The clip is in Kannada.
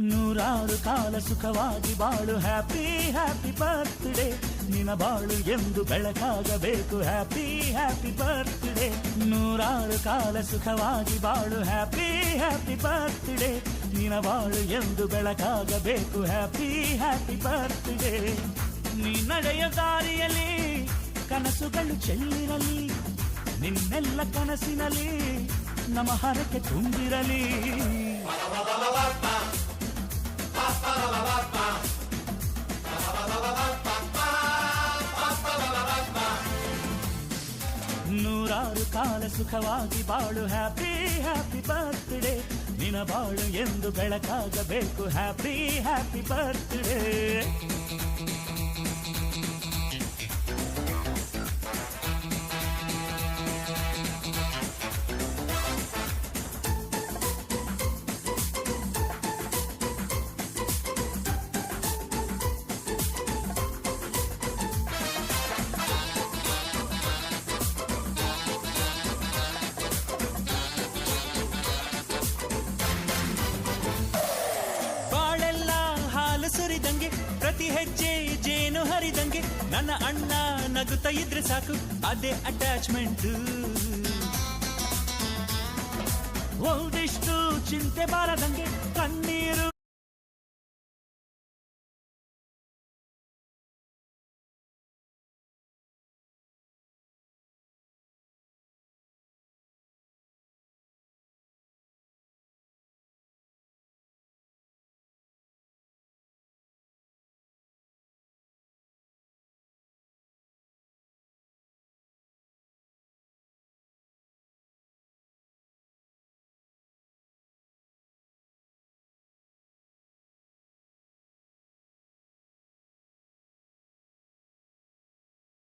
ನೂರಾರು ಕಾಲ ಸುಖವಾಗಿ ಬಾಳು ಹ್ಯಾಪಿ ಹ್ಯಾಪಿ ಬರ್ತ್ಡೇ ನಿನ ಬಾಳು ಎಂದು ಬೆಳಕಾಗಬೇಕು ಹ್ಯಾಪಿ ಹ್ಯಾಪಿ ಬರ್ತ್ಡೇ ನೂರಾರು ಕಾಲ ಸುಖವಾಗಿ ಬಾಳು ಹ್ಯಾಪಿ ಹ್ಯಾಪಿ ಬರ್ತ್ಡೇ ನಿನ ಬಾಳು ಎಂದು ಬೆಳಕಾಗಬೇಕು ಹ್ಯಾಪಿ ಹ್ಯಾಪಿ ಬರ್ತ್ಡೇ ನೀ ನಡೆಯ ದಾರಿಯಲ್ಲಿ ಕನಸುಗಳು ಚೆಲ್ಲಿರಲಿ ನಿನ್ನೆಲ್ಲ ಕನಸಿನಲ್ಲಿ ನಮ್ಮ ಹರಕೆ ತುಂಬಿರಲಿ ನೂರಾರು ಕಾಲ ಸುಖವಾಗಿ ಬಾಳು ಹ್ಯಾಪಿ ಹ್ಯಾಪಿ ಬರ್ತ್ಡೇ ನಿನ ಬಾಳು ಎಂದು ಬೆಳಕಾಗಬೇಕು ಹ್ಯಾಪಿ ಹ್ಯಾಪಿ ಬರ್ತ್ಡೇ ಸುರಿದಂಗೆ ಪ್ರತಿ ಹೆಜ್ಜೆ ಜೇನು ಹರಿದಂಗೆ ನನ್ನ ಅಣ್ಣ ನಗುತ್ತಾ ಇದ್ರೆ ಸಾಕು ಅದೇ ಅಟ್ಯಾಚ್ಮೆಂಟ್ ಒಂದಿಷ್ಟು ಚಿಂತೆ ಬಾರದಂಗೆ